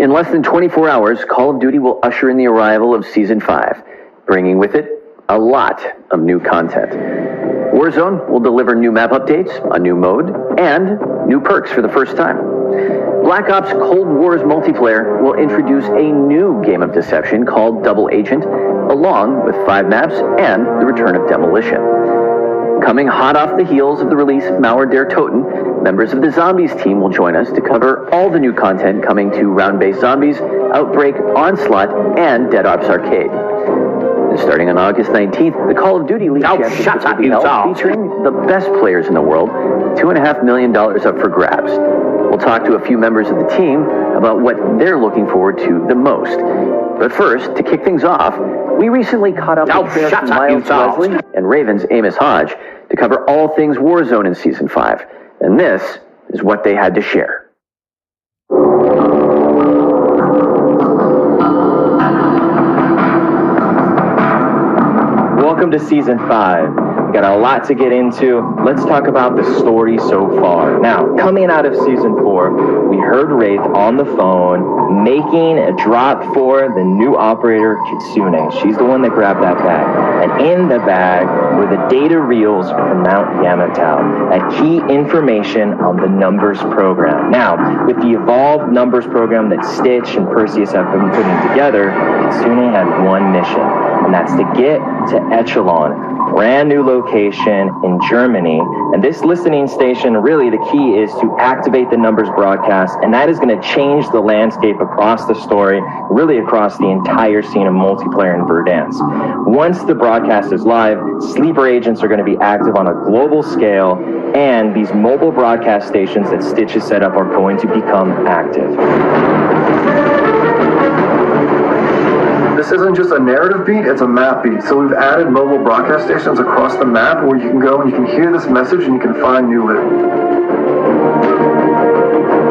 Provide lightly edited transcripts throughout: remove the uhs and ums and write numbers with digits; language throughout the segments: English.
In less than 24 hours, Call of Duty will usher in the arrival of Season 5, bringing with it a lot of new content. Warzone will deliver new map updates, a new mode, and new perks for the first time. Black Ops Cold War's multiplayer will introduce a new game of deception called Double Agent, along with 5 maps and the return of Demolition. Coming hot off the heels of the release of Mauer der Toten, members of the Zombies team will join us to cover all the new content coming to Round-Based Zombies, Outbreak, Onslaught, and Dead Ops Arcade. And starting on August 19th, the Call of Duty League Championship will be held, featuring the best players in the world, $2.5 million up for grabs. We'll talk to a few members of the team about what they're looking forward to the most. But first, to kick things off, we recently caught up with Miles Wesley and Raven's Amos Hodge to cover all things Warzone in Season 5. And this is what they had to share. Welcome to Season 5. We got a lot to get into. Let's talk about the story so far. Now, coming out of Season 4, we heard Wraith on the phone making a drop for the new operator, Kitsune. She's the one that grabbed that bag. And in the bag were the data reels from Mount Yamantau, that key information on the Numbers program. Now, with the evolved Numbers program that Stitch and Perseus have been putting together, Kitsune had one mission, and that's to get to Echelon, brand new location in Germany. And this listening station, really the key is to activate the Numbers broadcast, and that is going to change the landscape across the story, really across the entire scene of multiplayer in Verdansk. Once the broadcast is live, sleeper agents are going to be active on a global scale, and these mobile broadcast stations that Stitch has set up are going to become active. This isn't just a narrative beat, it's a map beat. So we've added mobile broadcast stations across the map where you can go and you can hear this message and you can find new loot.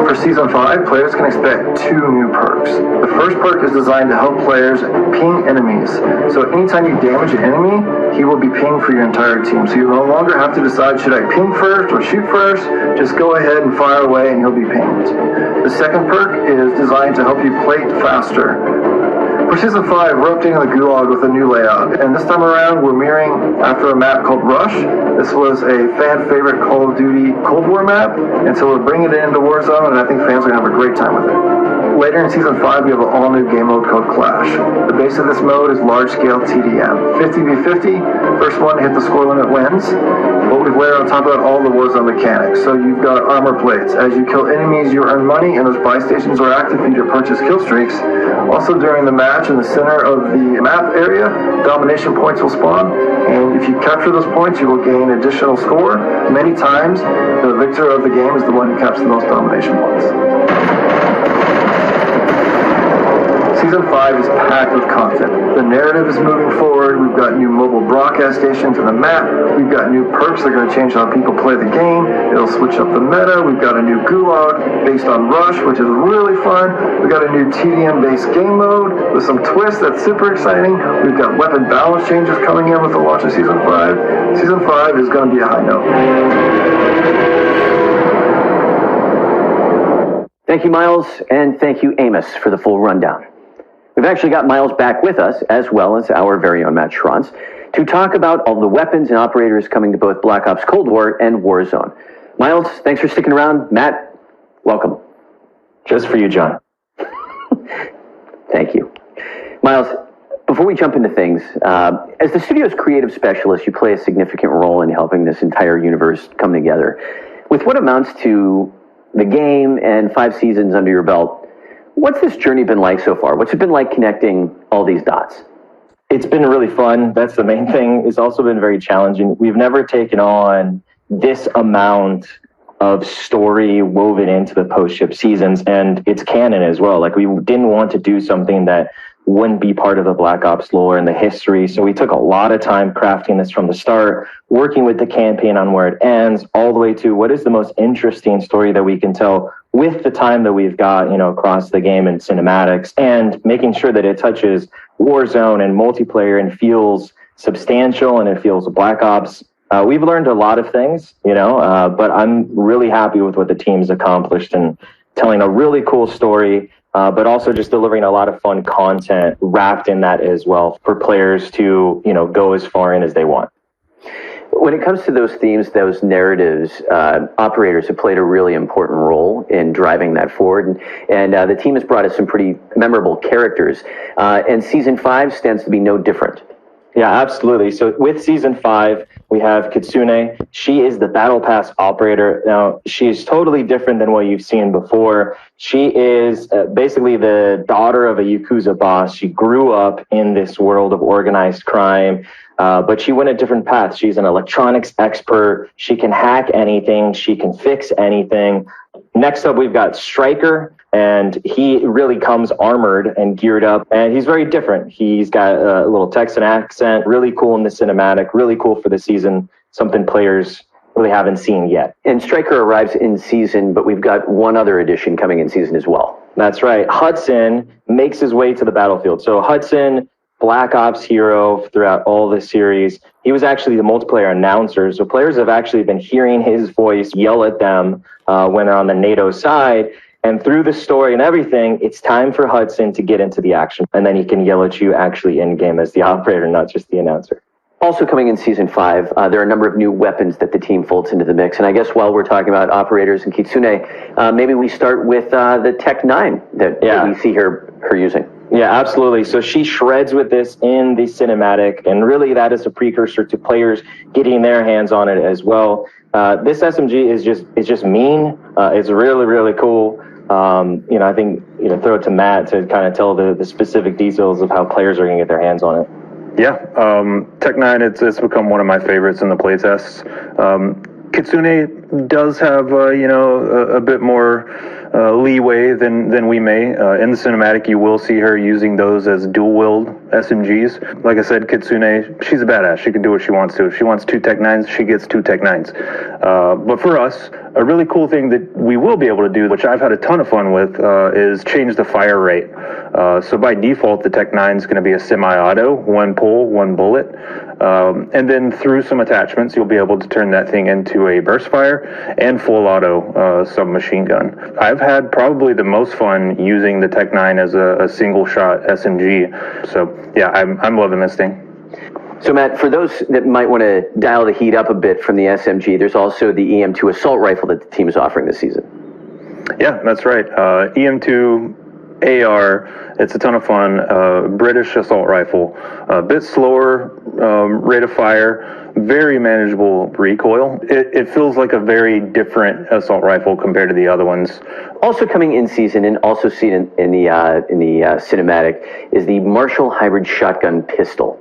For Season 5, players can expect 2 new perks. The first perk is designed to help players ping enemies. So anytime you damage an enemy, he will be pinged for your entire team. So you no longer have to decide, should I ping first or shoot first? Just go ahead and fire away and he'll be pinged. The second perk is designed to help you plate faster. For Season 5, we're updating the Gulag with a new layout, and this time around we're mirroring after a map called Rush. This was a fan-favorite Call of Duty Cold War map, and so we're bringing it into Warzone, and I think fans are going to have a great time with it. Later in Season 5, we have an all-new game mode called Clash. The base of this mode is large-scale TDM. 50v50, first one to hit the score limit wins. But we've layered on top of that all the Warzone mechanics. So you've got armor plates. As you kill enemies, you earn money, and those buy stations are active for you to purchase kill streaks. Also, during the match in the center of the map area, domination points will spawn, and if you capture those points, you will gain additional score. Many times, the victor of the game is the one who captures the most domination points. Season 5 is packed with content. The narrative is moving forward. We've got new mobile broadcast stations in the map. We've got new perks that are going to change how people play the game. It'll switch up the meta. We've got a new Gulag based on Rush, which is really fun. We've got a new TDM-based game mode with some twists that's super exciting. We've got weapon balance changes coming in with the launch of Season 5. Season 5 is going to be a high note. Thank you, Miles, and thank you, Amos, for the full rundown. We've actually got Miles back with us, as well as our very own Matt Schranz, to talk about all the weapons and operators coming to both Black Ops Cold War and Warzone. Miles, thanks for sticking around. Matt, welcome. Just for you, John. Thank you. Miles, before we jump into things, as the studio's creative specialist, you play a significant role in helping this entire universe come together. With what amounts to the game and 5 seasons under your belt, what's this journey been like so far? What's it been like connecting all these dots? It's been really fun. That's the main thing. It's also been very challenging. We've never taken on this amount of story woven into the post-ship seasons, and it's canon as well. Like, we didn't want to do something that wouldn't be part of the Black Ops lore and the history. So we took a lot of time crafting this from the start, working with the campaign on where it ends, all the way to what is the most interesting story that we can tell with the time that we've got, across the game and cinematics, and making sure that it touches Warzone and multiplayer and feels substantial and it feels Black Ops. We've learned a lot of things, but I'm really happy with what the team's accomplished and telling a really cool story but also just delivering a lot of fun content wrapped in that as well for players to, go as far in as they want. When it comes to those themes, those narratives, operators have played a really important role in driving that forward. And the team has brought us some pretty memorable characters. And Season 5 stands to be no different. Yeah, absolutely. So with Season 5, we have Kitsune. She is the Battle Pass operator. Now, she's totally different than what you've seen before. She is basically the daughter of a Yakuza boss. She grew up in this world of organized crime, but she went a different path. She's an electronics expert. She can hack anything. She can fix anything. Next up, we've got Stryker, and he really comes armored and geared up, and he's very different. He's got a little Texan accent, really cool in the cinematic, really cool for the season, something players really haven't seen yet. And Stryker arrives in season, but we've got one other addition coming in season as well. That's right. Hudson makes his way to the battlefield. So Hudson, Black Ops hero throughout all the series. He was actually the multiplayer announcer, so players have actually been hearing his voice yell at them when they're on the NATO side. And through the story and everything, it's time for Hudson to get into the action. And then he can yell at you actually in-game as the operator, not just the announcer. Also coming in Season 5, there are a number of new weapons that the team folds into the mix. And I guess while we're talking about operators and Kitsune, maybe we start with the Tech 9 that we see her using. Yeah, absolutely. So she shreds with this in the cinematic, and really that is a precursor to players getting their hands on it as well. This SMG is just mean. It's really, really cool. I think, throw it to Matt to kind of tell the specific details of how players are going to get their hands on it. Yeah, Tech 9, it's become one of my favorites in the playtests. Kitsune does have, a bit more leeway than we may. In the cinematic, you will see her using those as dual-wield SMGs. Like I said, Kitsune, she's a badass. She can do what she wants to. If she wants 2 Tech 9s, she gets 2 Tech 9s. But for us, a really cool thing that we will be able to do, which I've had a ton of fun with, is change the fire rate. So by default, the Tech 9 is going to be a semi-auto, 1 pull, 1 bullet. And then through some attachments, you'll be able to turn that thing into a burst fire and full auto submachine gun. I've had probably the most fun using the Tech 9 as a single shot SMG. So yeah, I'm loving this thing. So Matt, for those that might want to dial the heat up a bit from the SMG, there's also the EM2 assault rifle that the team is offering this season. Yeah, that's right. EM2 AR, it's a ton of fun. British assault rifle, a bit slower rate of fire, very manageable recoil. It feels like a very different assault rifle compared to the other ones. Also coming in season and also seen in the cinematic is the Marshall hybrid shotgun pistol.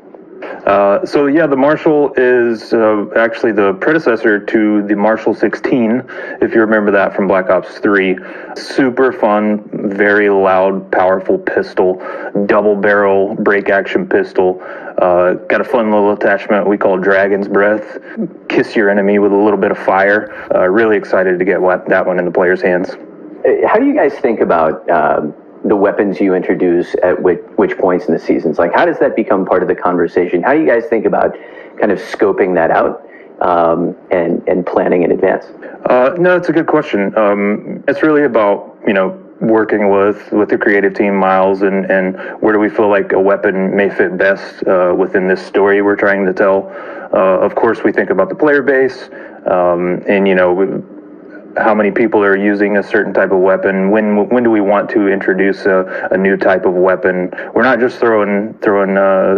So yeah, the Marshall is actually the predecessor to the Marshall 16, if you remember that from Black Ops 3. Super fun, very loud, powerful pistol, double barrel break action pistol. Got a fun little attachment we call Dragon's Breath. Kiss your enemy with a little bit of fire. Really excited to get that one in the players' hands. How do you guys think about the weapons you introduce at which points in the seasons? Like, how does that become part of the conversation? How do you guys think about kind of scoping that out and planning in advance? No, it's a good question. It's really about, working with the creative team, Miles, and where do we feel like a weapon may fit best within this story we're trying to tell. Of course, we think about the player base, and, how many people are using a certain type of weapon? When do we want to introduce a new type of weapon? We're not just throwing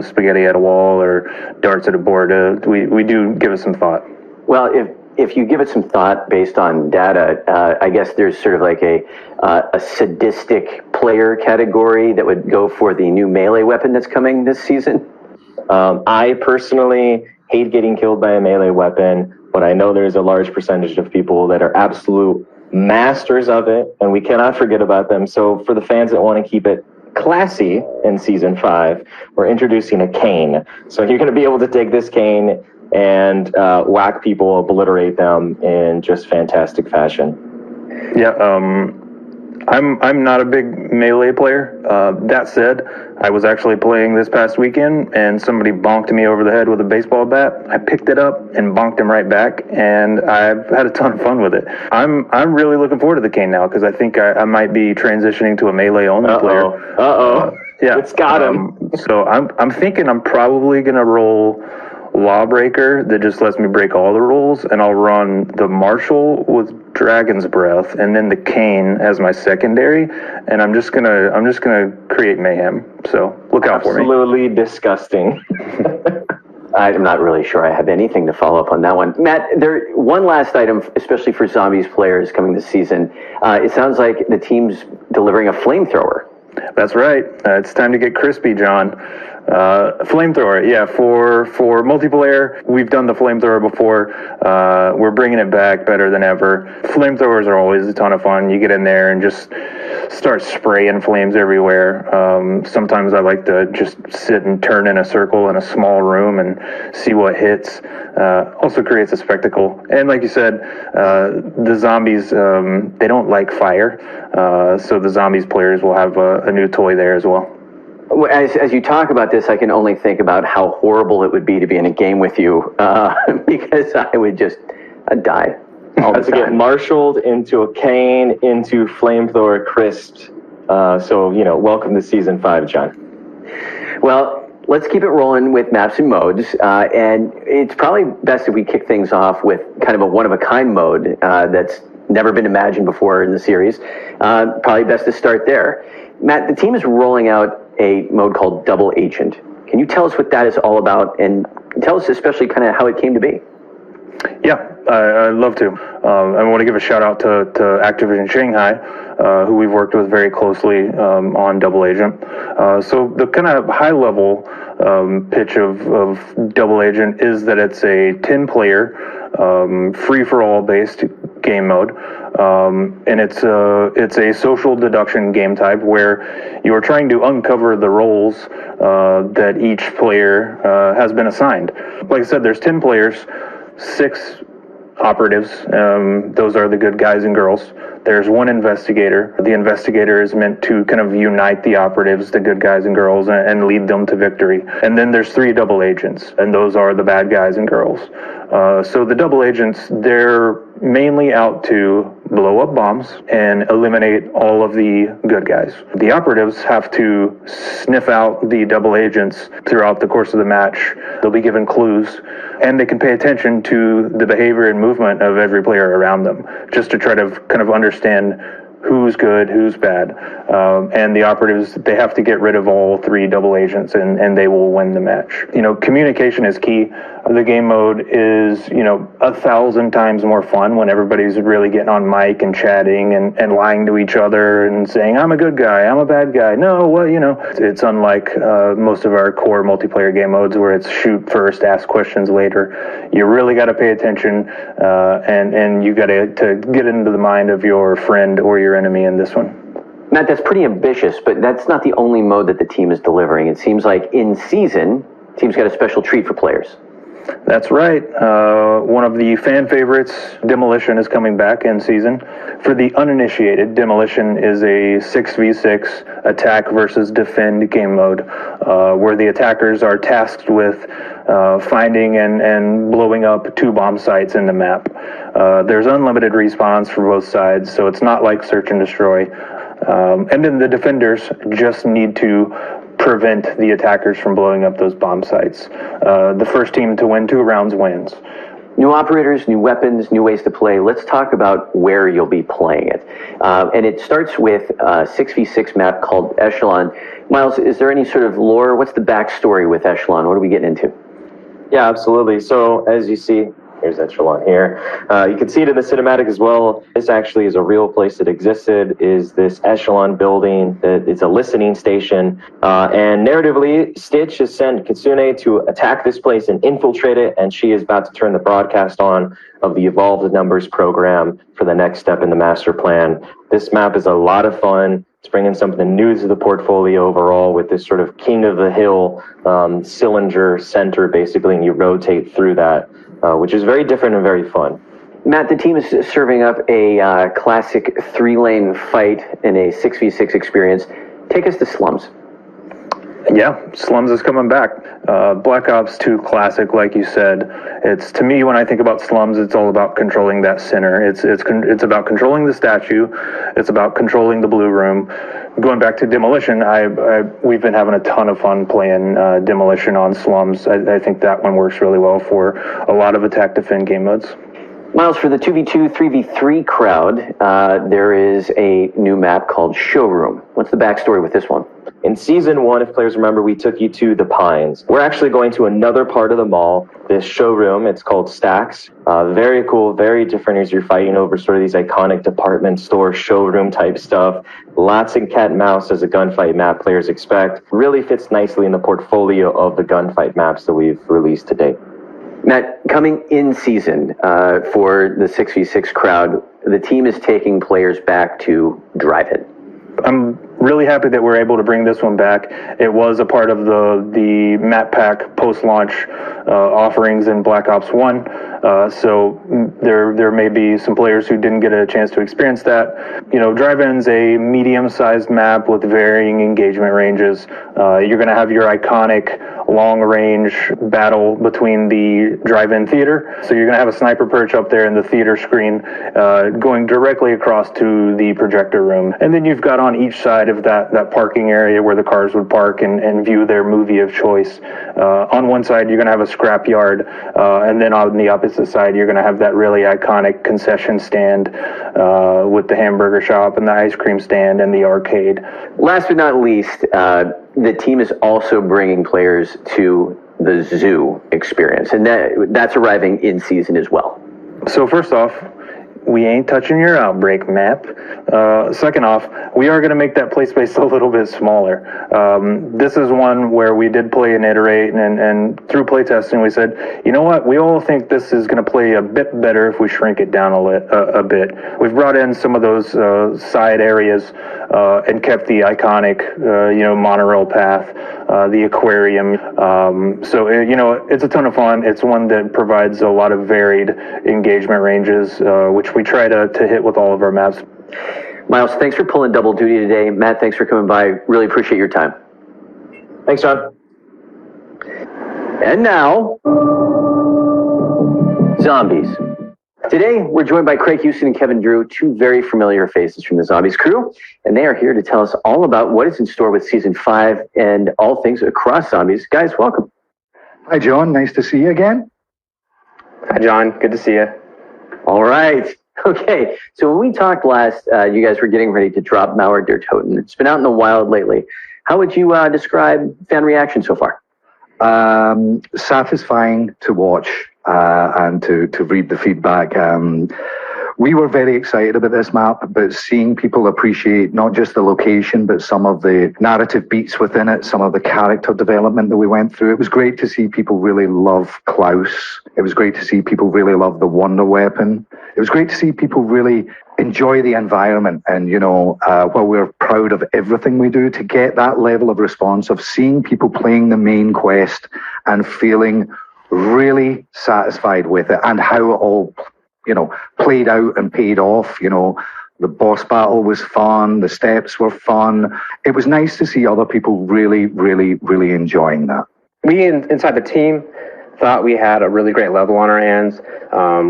spaghetti at a wall or darts at a board. We do give it some thought. Well, if you give it some thought based on data, I guess there's sort of like a sadistic player category that would go for the new melee weapon that's coming this season. I personally hate getting killed by a melee weapon, but I know there's a large percentage of people that are absolute masters of it, and we cannot forget about them. So for the fans that want to keep it classy in Season 5, we're introducing a cane. So you're going to be able to take this cane and whack people, obliterate them in just fantastic fashion. Yeah, I'm not a big melee player. That said, I was actually playing this past weekend, and somebody bonked me over the head with a baseball bat. I picked it up and bonked him right back, and I've had a ton of fun with it. I'm really looking forward to the cane now because I think I might be transitioning to a melee only player. Yeah, it's got him. So I'm thinking I'm probably gonna roll Lawbreaker that just lets me break all the rules, and I'll run the Marshal with Dragon's Breath and then the Cane as my secondary, and I'm just gonna create mayhem. So look out for me. Absolutely disgusting. I'm not really sure I have anything to follow up on that one. Matt, one last item, especially for Zombies players coming this season. It sounds like the team's delivering a flamethrower. That's right. It's time to get crispy, John. Flamethrower, yeah. For multiplayer, we've done the flamethrower before. We're bringing it back better than ever. Flamethrowers are always a ton of fun. You get in there and just start spraying flames everywhere. Sometimes I like to just sit and turn in a circle in a small room and see what hits. Also creates a spectacle. And like you said, the zombies, they don't like fire. So the Zombies players will have a new toy there as well. As you talk about this, I can only think about how horrible it would be to be in a game with you, because I would just die all the time. To get marshaled into a cane, into flamethrower crisp. So, welcome to Season 5, John. Well, let's keep it rolling with maps and modes. And it's probably best if we kick things off with kind of a one-of-a-kind mode that's never been imagined before in the series. Probably best to start there. Matt, the team is rolling out a mode called Double Agent. Can you tell us what that is all about, and tell us especially kind of how it came to be? Yeah, I'd love to. I want to give a shout out to Activision Shanghai, who we've worked with very closely on Double Agent. So the kind of high level pitch of Double Agent is that it's a 10-player free-for-all based game mode. And it's a social deduction game type where you are trying to uncover the roles that each player has been assigned. Like I said, there's 10 players, 6 operatives. Those are the good guys and girls. There's one investigator. The investigator is meant to kind of unite the operatives, the good guys and girls, and lead them to victory. And then there's 3 double agents, and those are the bad guys and girls. So the double agents, they're mainly out to blow up bombs and eliminate all of the good guys. The operatives have to sniff out the double agents throughout the course of the match. They'll be given clues, and they can pay attention to the behavior and movement of every player around them, just to try to kind of understand who's good, who's bad. And the operatives, they have to get rid of all 3 double agents, and they will win the match. Communication is key. The game mode is, 1,000 times more fun when everybody's really getting on mic and chatting and lying to each other and saying, I'm a good guy, I'm a bad guy. No, well, it's unlike most of our core multiplayer game modes where it's shoot first, ask questions later. You really got to pay attention, and you got to get into the mind of your friend or your enemy in this one. Matt, that's pretty ambitious, but that's not the only mode that the team is delivering. It seems like in season, the team's got a special treat for players. That's right. One of the fan favorites, Demolition, is coming back in season. For the uninitiated, Demolition is a 6v6 attack versus defend game mode, where the attackers are tasked with finding and blowing up 2 bomb sites in the map. There's unlimited respawns for both sides, so it's not like search and destroy. And then the defenders just need to prevent the attackers from blowing up those bomb sites. The first team to win 2 rounds wins. New operators, new weapons, new ways to play. Let's talk about where you'll be playing it. And it starts with a 6v6 map called Echelon. Miles, is there any sort of lore? What's the backstory with Echelon? What are we getting into? Yeah, absolutely. So as you see, here's Echelon here. You can see it in the cinematic as well. This actually is a real place that existed, is this Echelon building. It's a listening station. And narratively, Stitch has sent Kitsune to attack this place and infiltrate it, and she is about to turn the broadcast on of the Evolved Numbers program for the next step in the master plan. This map is a lot of fun. It's bringing something new to the portfolio overall with this sort of king of the hill cylinder center, basically, and you rotate through that. Which is very different and very fun. Matt, the team is serving up a classic 3-lane fight in a 6v6 experience. Take us to Slums. Yeah, Slums is coming back. Black Ops 2 Classic, like you said. It's, to me, when I think about Slums, it's all about controlling that center. It's about controlling the statue. It's about controlling the blue room. Going back to Demolition, we've been having a ton of fun playing Demolition on Slums. I think that one works really well for a lot of attack defend game modes. Miles, for the 2v2, 3v3 crowd, there is a new map called Showroom. What's the backstory with this one? In Season 1, if players remember, we took you to the Pines. We're actually going to another part of the mall, this showroom. It's called Stacks. Very cool, very different as you're fighting over sort of these iconic department store showroom type stuff. Lots of cat and mouse as a gunfight map players expect. Really fits nicely in the portfolio of the gunfight maps that we've released to date. Matt, coming in season for the 6v6 crowd, the team is taking players back to Drive-In. I'm really happy that we're able to bring this one back. It was a part of the map pack post-launch offerings in Black Ops 1. So there may be some players who didn't get a chance to experience that. You know, Drive-In's a medium-sized map with varying engagement ranges. You're going to have your iconic long-range battle between the drive-in theater. So you're going to have a sniper perch up there in the theater screen going directly across to the projector room. And then you've got on each side of that parking area where the cars would park and view their movie of choice. On one side, you're going to have a scrap yard. And then on the opposite side, you're going to have that really iconic concession stand with the hamburger shop and the ice cream stand and the arcade. Last but not least, the team is also bringing players to the zoo experience, and that's arriving in season as well. So first off, we ain't touching your Outbreak map. Second off, we are going to make that play space a little bit smaller. This is one where we did play and iterate, and through playtesting, we said, you know what, we all think this is going to play a bit better if we shrink it down a bit. We've brought in some of those side areas and kept the iconic, monorail path, the aquarium. It's a ton of fun. It's one that provides a lot of varied engagement ranges, which we try to hit with all of our maps. Miles, thanks for pulling double duty today. Matt, thanks for coming by. Really appreciate your time. Thanks, John. And now, Zombies. Today, we're joined by Craig Houston and Kevin Drew, two very familiar faces from the Zombies crew, and they are here to tell us all about what is in store with Season 5 and all things across Zombies. Guys, welcome. Hi, John. Nice to see you again. Hi, John. Good to see you. All right. Okay. So when we talked last, you guys were getting ready to drop Mauer der Toten. It's been out in the wild lately. How would you describe fan reaction so far? Satisfying to watch and to read the feedback. We were very excited about this map, but seeing people appreciate not just the location, but some of the narrative beats within it, some of the character development that we went through. It was great to see people really love Klaus. It was great to see people really love the Wonder Weapon. It was great to see people really enjoy the environment. And, while we're proud of everything we do, to get that level of response of seeing people playing the main quest and feeling really satisfied with it and how it all played out and paid off. The boss battle was fun. The steps were fun. It was nice to see other people really, really, really enjoying that. We, inside the team, thought we had a really great level on our hands.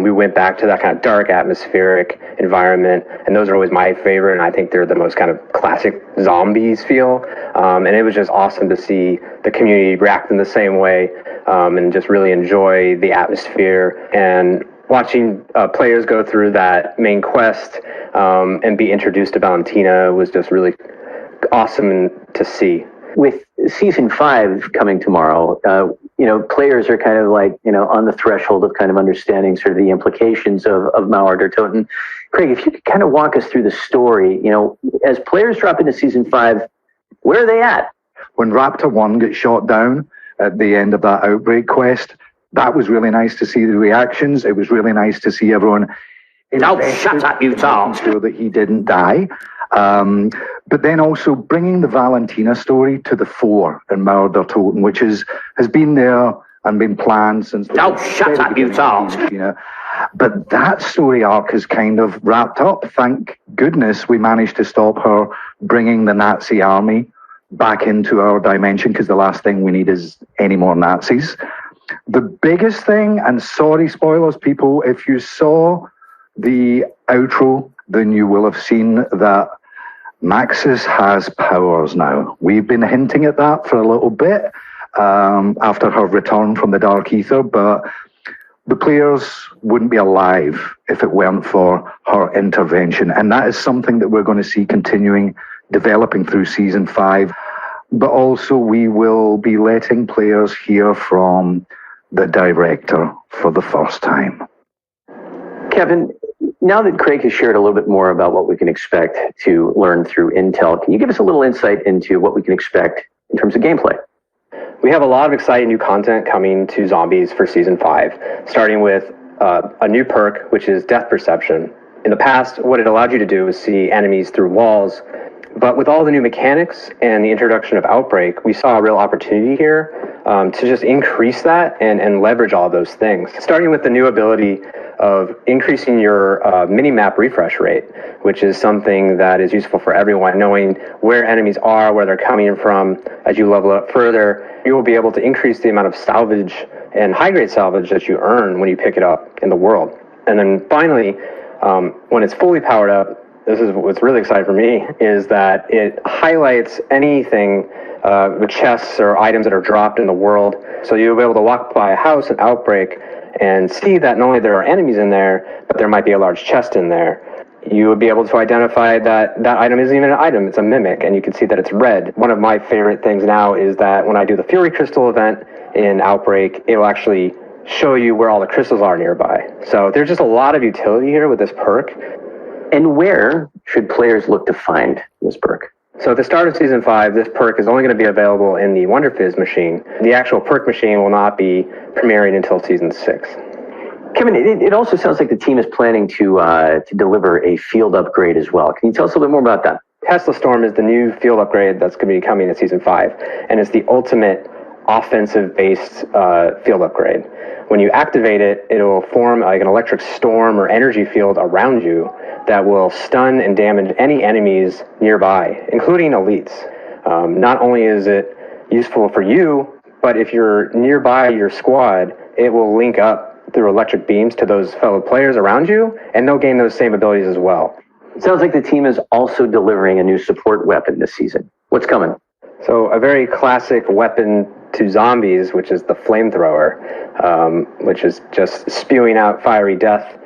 We went back to that kind of dark, atmospheric environment, and those are always my favorite, and I think they're the most kind of classic Zombies feel. And it was just awesome to see the community react in the same way and just really enjoy the atmosphere. And watching players go through that main quest and be introduced to Valentina was just really awesome to see. With Season 5 coming tomorrow, players are kind of like, on the threshold of kind of understanding sort of the implications of Mauer der Toten. Craig, if you could kind of walk us through the story, as players drop into Season 5, where are they at? When Raptor 1 gets shot down at the end of that Outbreak quest, that was really nice to see the reactions. It was really nice to see everyone. Oh, shut up, you talk. Sure that he didn't die. But then also bringing the Valentina story to the fore in Mauer der Toten, which has been there and been planned since. Oh, shut up, you talk. But that story arc is kind of wrapped up. Thank goodness we managed to stop her bringing the Nazi army back into our dimension, because the last thing we need is any more Nazis. The biggest thing, and sorry spoilers people, if you saw the outro, then you will have seen that Maxis has powers now. We've been hinting at that for a little bit after her return from the Dark Ether, but the players wouldn't be alive if it weren't for her intervention. And that is something that we're going to see continuing, developing through Season 5. But also we will be letting players hear from the director for the first time. Kevin, now that Craig has shared a little bit more about what we can expect to learn through Intel, can you give us a little insight into what we can expect in terms of gameplay? We have a lot of exciting new content coming to Zombies for Season 5, starting with a new perk, which is Death Perception. In the past, what it allowed you to do was see enemies through walls, but with all the new mechanics and the introduction of Outbreak, we saw a real opportunity here to just increase that and leverage all those things. Starting with the new ability of increasing your mini-map refresh rate, which is something that is useful for everyone, knowing where enemies are, where they're coming from. As you level up further, you will be able to increase the amount of salvage and high-grade salvage that you earn when you pick it up in the world. And then finally, when it's fully powered up, this is what's really exciting for me, is that it highlights anything with chests or items that are dropped in the world. So you'll be able to walk by a house in Outbreak and see that not only there are enemies in there, but there might be a large chest in there. You would be able to identify that that item isn't even an item, it's a mimic, and you can see that it's red. One of my favorite things now is that when I do the Fury Crystal event in Outbreak, it will actually show you where all the crystals are nearby. So there's just a lot of utility here with this perk. And where should players look to find this perk? So at the start of Season 5, this perk is only going to be available in the Wonder Fizz machine. The actual perk machine will not be premiering until Season 6. Kevin, it also sounds like the team is planning to deliver a field upgrade as well. Can you tell us a little bit more about that? Tesla Storm is the new field upgrade that's going to be coming in Season 5, and it's the ultimate offensive-based field upgrade. When you activate it, it will form like an electric storm or energy field around you that will stun and damage any enemies nearby, including elites. Not only is it useful for you, but if you're nearby your squad, it will link up through electric beams to those fellow players around you, and they'll gain those same abilities as well. It sounds like the team is also delivering a new support weapon this season. What's coming? So a very classic weapon to Zombies, which is the flamethrower, which is just spewing out fiery death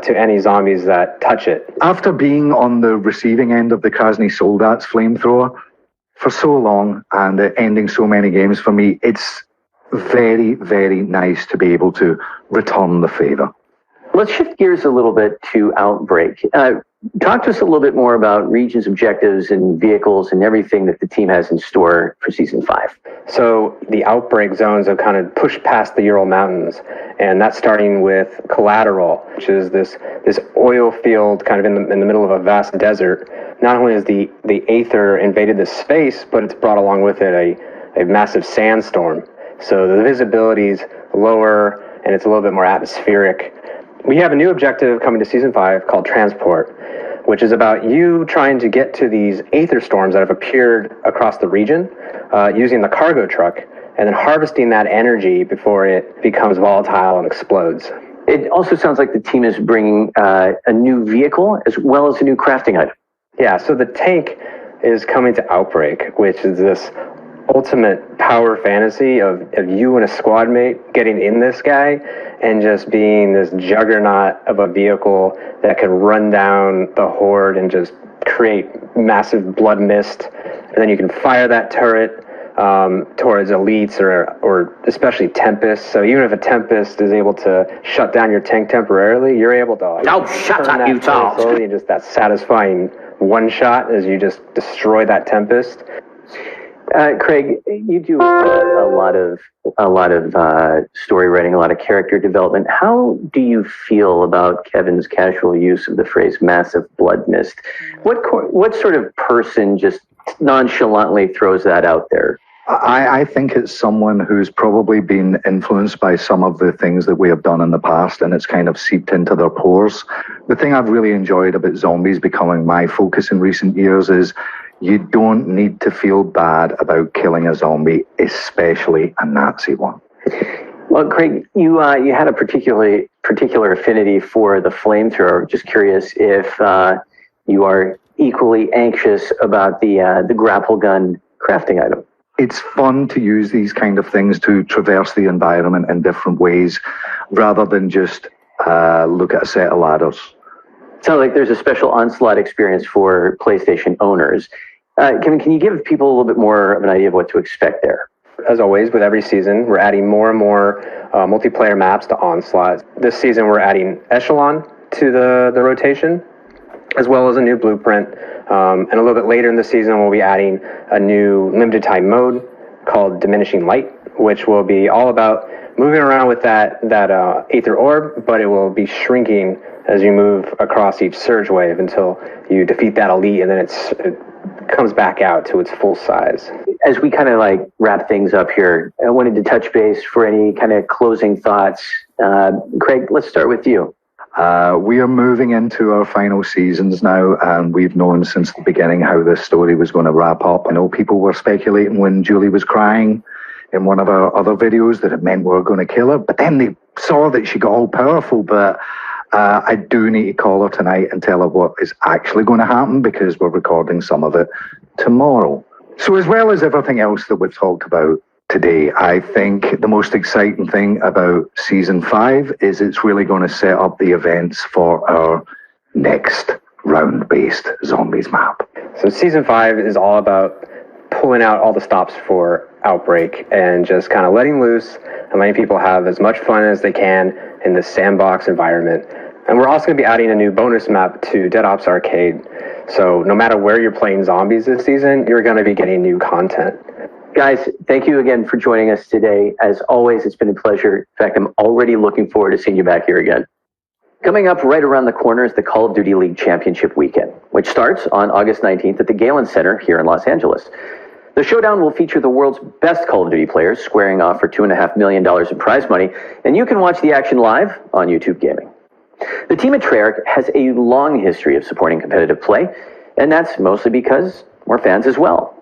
to any zombies that touch it. After being on the receiving end of the Krasny Soldat's flamethrower for so long and ending so many games for me, it's very, very nice to be able to return the favor. Let's shift gears a little bit to Outbreak. Talk to us a little bit more about Region's objectives and vehicles and everything that the team has in store for Season 5. So the Outbreak zones have kind of pushed past the Ural Mountains, and that's starting with Collateral, which is this oil field kind of in the middle of a vast desert. Not only has the Aether invaded this space, but it's brought along with it a massive sandstorm. So the visibility's lower, and it's a little bit more atmospheric. We have a new objective coming to Season 5 called Transport, which is about you trying to get to these Aether storms that have appeared across the region using the cargo truck, and then harvesting that energy before it becomes volatile and explodes. It also sounds like the team is bringing a new vehicle as well as a new crafting item. Yeah, so the tank is coming to Outbreak, which is this ultimate power fantasy of you and a squad mate getting in this guy and just being this juggernaut of a vehicle that can run down the horde and just create massive blood mist. And then you can fire that turret towards elites or especially Tempest. So even if a Tempest is able to shut down your tank temporarily, you're able to shut up, you talk. And just that satisfying one shot as you just destroy that Tempest. Craig, you do a lot of story writing, a lot of character development. How do you feel about Kevin's casual use of the phrase "massive blood mist"? What sort of person just nonchalantly throws that out there? I think it's someone who's probably been influenced by some of the things that we have done in the past, and it's kind of seeped into their pores. The thing I've really enjoyed about zombies becoming my focus in recent years is you don't need to feel bad about killing a zombie, especially a Nazi one. Well, Craig, you had a particular affinity for the flamethrower. Just curious if you are equally anxious about the grapple gun crafting item. It's fun to use these kind of things to traverse the environment in different ways rather than just look at a set of ladders. Sounds like there's a special Onslaught experience for PlayStation owners. Can you give people a little bit more of an idea of what to expect there? As always, with every season, we're adding more and more multiplayer maps to Onslaught. This season, we're adding Echelon to the rotation, as well as a new blueprint. And a little bit later in the season, we'll be adding a new limited time mode called Diminishing Light, which will be all about moving around with that Aether Orb, but it will be shrinking as you move across each surge wave until you defeat that elite, and then it comes back out to its full size. As we kind of like wrap things up here, I wanted to touch base for any kind of closing thoughts. Craig, let's start with you. We are moving into our final seasons now, and we've known since the beginning how this story was going to wrap up. I know people were speculating when Julie was crying in one of our other videos that it meant we were going to kill her, but then they saw that she got all powerful. But I do need to call her tonight and tell her what is actually going to happen, because we're recording some of it tomorrow. So as well as everything else that we've talked about today, I think the most exciting thing about Season 5 is it's really going to set up the events for our next round-based Zombies map. So Season 5 is all about pulling out all the stops for Outbreak and just kind of letting loose and letting people have as much fun as they can in this sandbox environment. And we're also going to be adding a new bonus map to Dead Ops Arcade. So no matter where you're playing zombies this season, you're going to be getting new content. Guys, thank you again for joining us today. As always, it's been a pleasure. In fact, I'm already looking forward to seeing you back here again. Coming up right around the corner is the Call of Duty League Championship Weekend, which starts on August 19th at the Galen Center here in Los Angeles. The showdown will feature the world's best Call of Duty players squaring off for $2.5 million in prize money, and you can watch the action live on YouTube Gaming. The team at Treyarch has a long history of supporting competitive play, and that's mostly because we're fans as well.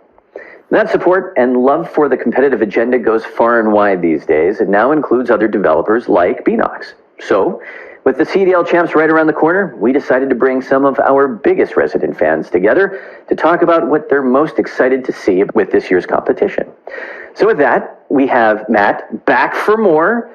That support and love for the competitive agenda goes far and wide these days, and now includes other developers like Beenox. So, with the CDL champs right around the corner, we decided to bring some of our biggest resident fans together to talk about what they're most excited to see with this year's competition. So with that, we have Matt back for more.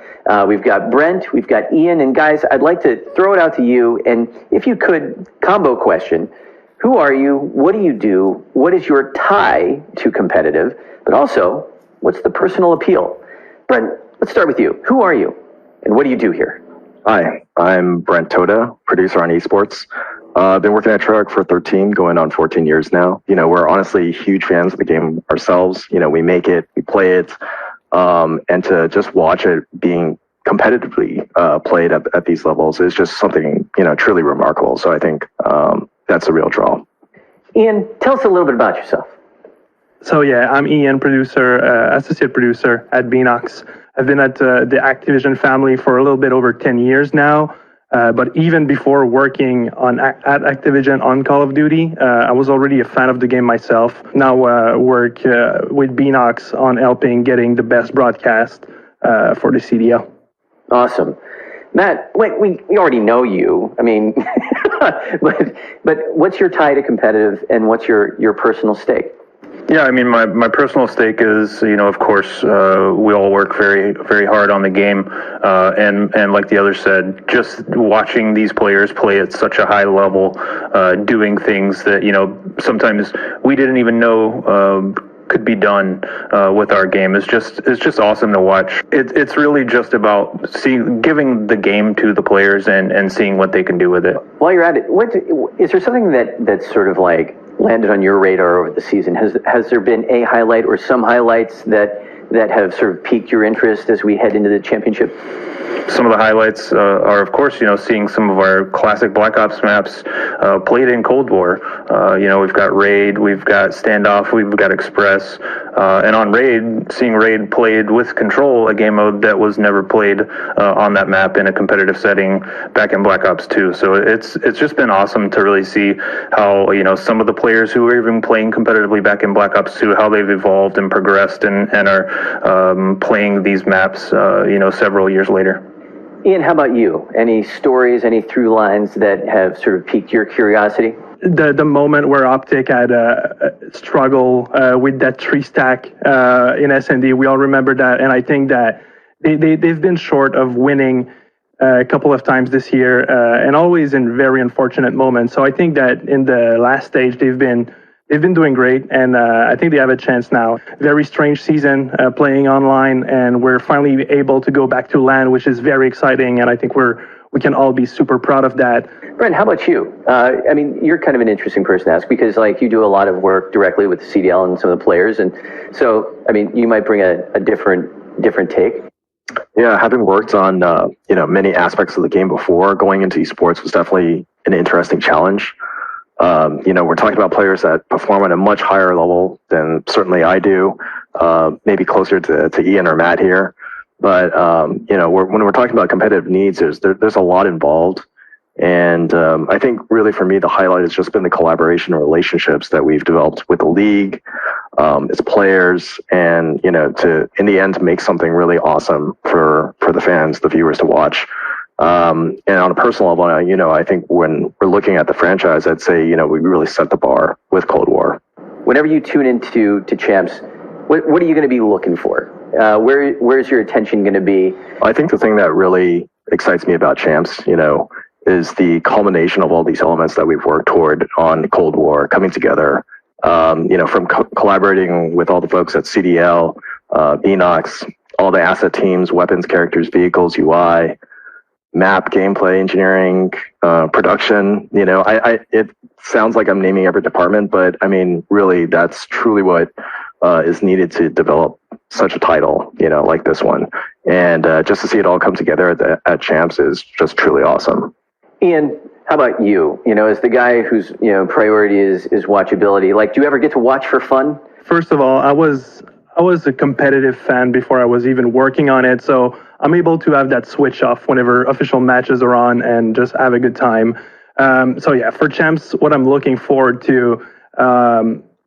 We've got Brent, we've got Ian, and guys, I'd like to throw it out to you, and if you could, combo question. Who are you? What do you do? What is your tie to competitive? But also, what's the personal appeal? Brent, let's start with you. Who are you? And what do you do here? Hi, I'm Brent Toda, producer on esports. Been working at Treyarch for 13, going on 14 years now. You know, we're honestly huge fans of the game ourselves. You know, we make it, we play it, and to just watch it being competitively played at these levels is just something, you know, truly remarkable. So I think that's a real draw. Ian, tell us a little bit about yourself. So yeah, I'm Ian, associate producer at Beenox. I've been at the Activision family for a little bit over 10 years now. But even before working at Activision on Call of Duty, I was already a fan of the game myself. Now work with Beenox on helping getting the best broadcast for the CDL. Awesome. Matt, we already know you. I mean, but what's your tie to competitive, and what's your personal stake? Yeah, I mean, my personal stake is, you know, of course, we all work very, very hard on the game, and like the others said, just watching these players play at such a high level, doing things that, you know, sometimes we didn't even know could be done with our game is just awesome to watch. It's really just about giving the game to the players and seeing what they can do with it. While you're at it, is there something that's sort of like landed on your radar over the season? Has there been a highlight or some highlights that have sort of piqued your interest as we head into the championship? some of the highlights are, of course, seeing some of our classic Black Ops maps played in Cold War. We've got Raid, we've got Standoff, we've got Express, and on Raid, seeing Raid played with Control, a game mode that was never played on that map in a competitive setting back in Black Ops 2. So it's just been awesome to really see how some of the players who were even playing competitively back in Black Ops 2, how they've evolved and progressed and are playing these maps several years later. Ian, how about you? Any stories, any through lines that have sort of piqued your curiosity? The moment where Optic had a struggle with that tree stack in SND, we all remember that, and I think that they've been short of winning a couple of times this year, and always in very unfortunate moments. So I think that in the last stage they've been doing great, and I think they have a chance now. Very strange season playing online, and we're finally able to go back to LAN, which is very exciting, and I think we can all be super proud of that. Brent, how about you? You're kind of an interesting person to ask because, you do a lot of work directly with the CDL and some of the players, and so, you might bring a different take. Yeah, having worked on many aspects of the game before, going into esports was definitely an interesting challenge. We're talking about players that perform at a much higher level than certainly I do, maybe closer to Ian or Matt here. But when we're talking about competitive needs, there's a lot involved, and I think really for me the highlight has just been the collaboration and relationships that we've developed with the league, its players, and to in the end to make something really awesome for the fans, the viewers to watch. And on a personal level, I think when we're looking at the franchise, I'd say we really set the bar with Cold War. Whenever you tune into Champs, what are you going to be looking for? Where's your attention going to be? I think the thing that really excites me about Champs, is the culmination of all these elements that we've worked toward on Cold War coming together. From collaborating with all the folks at CDL, Beanox, all the asset teams, weapons, characters, vehicles, UI, map, gameplay, engineering, production. It sounds like I'm naming every department, but really that's truly what is needed to develop such a title, like this one. And just to see it all come together at Champs is just truly awesome. Ian, how about you? As the guy whose priority is watchability, do you ever get to watch for fun? First of all, I was a competitive fan before I was even working on it, so I'm able to have that switch off whenever official matches are on and just have a good time. For Champs, what I'm looking forward to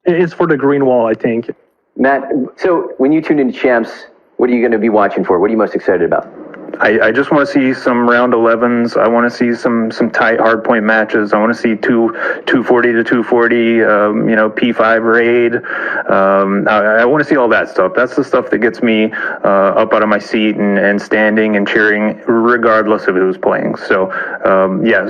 is for the green wall, I think. Matt, so when you tune into Champs, what are you going to be watching for? What are you most excited about? I just want to see some round 11s. I want to see some tight hardpoint matches. I want to see 240 to 240, P5 raid. I want to see all that stuff. That's the stuff that gets me up out of my seat and standing and cheering regardless of who's playing. So,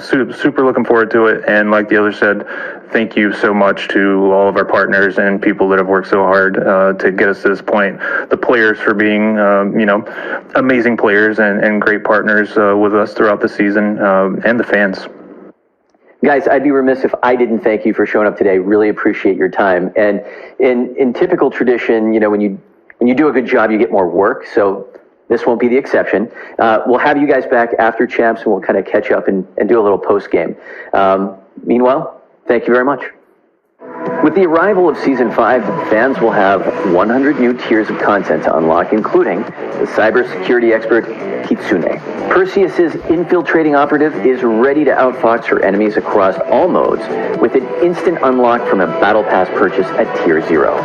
super looking forward to it. And like the other said, thank you so much to all of our partners and people that have worked so hard to get us to this point. The players for being, amazing players and great partners with us throughout the season, and the fans. Guys, I'd be remiss if I didn't thank you for showing up today. Really appreciate your time. And in typical tradition, when you do a good job, you get more work. So this won't be the exception. We'll have you guys back after Champs, and we'll kind of catch up and do a little post game. Meanwhile, thank you very much. With the arrival of Season 5, fans will have 100 new tiers of content to unlock, including the cybersecurity expert Kitsune. Perseus's infiltrating operative is ready to outfox her enemies across all modes with an instant unlock from a Battle Pass purchase at Tier 0.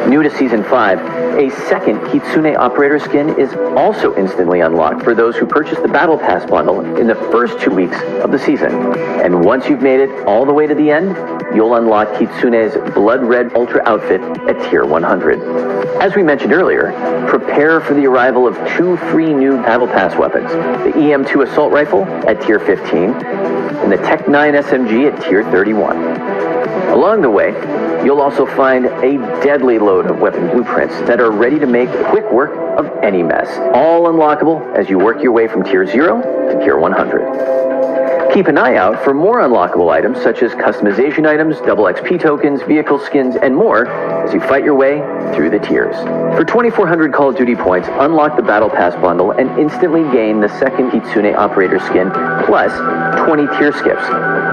New to Season 5, a second Kitsune operator skin is also instantly unlocked for those who purchase the Battle Pass bundle in the first 2 weeks of the season. And once you've made it all the way to the end, you'll unlock Kitsune's Blood Red Ultra outfit at Tier 100. As we mentioned earlier, prepare for the arrival of 2 free new Battle Pass weapons, the EM2 Assault Rifle at Tier 15, and the Tech 9 SMG at Tier 31. Along the way, you'll also find a deadly load of weapon blueprints that are ready to make quick work of any mess, all unlockable as you work your way from Tier 0 to Tier 100. Keep an eye out for more unlockable items such as customization items, double XP tokens, vehicle skins, and more as you fight your way through the tiers. For 2,400 Call of Duty points, unlock the Battle Pass bundle and instantly gain the second Kitsune operator skin plus 20 tier skips,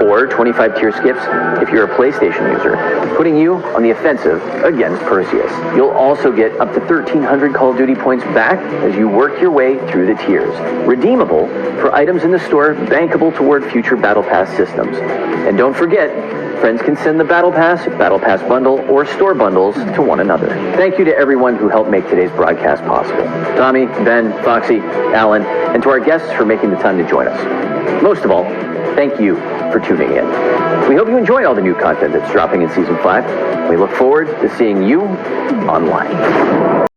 or 25 tier skips if you're a PlayStation user, putting you on the offensive against Perseus. You'll also get up to 1,300 Call of Duty points back as you work your way through the tiers, redeemable for items in the store, bankable toward future Battle Pass systems. And don't forget, friends can send the Battle Pass bundle, or store bundles to one another. Thank you to everyone who helped make today's broadcast possible. Tommy, Ben, Foxy, Alan, and to our guests for making the time to join us. Most of all, thank you for tuning in. We hope you enjoy all the new content that's dropping in Season 5. We look forward to seeing you online.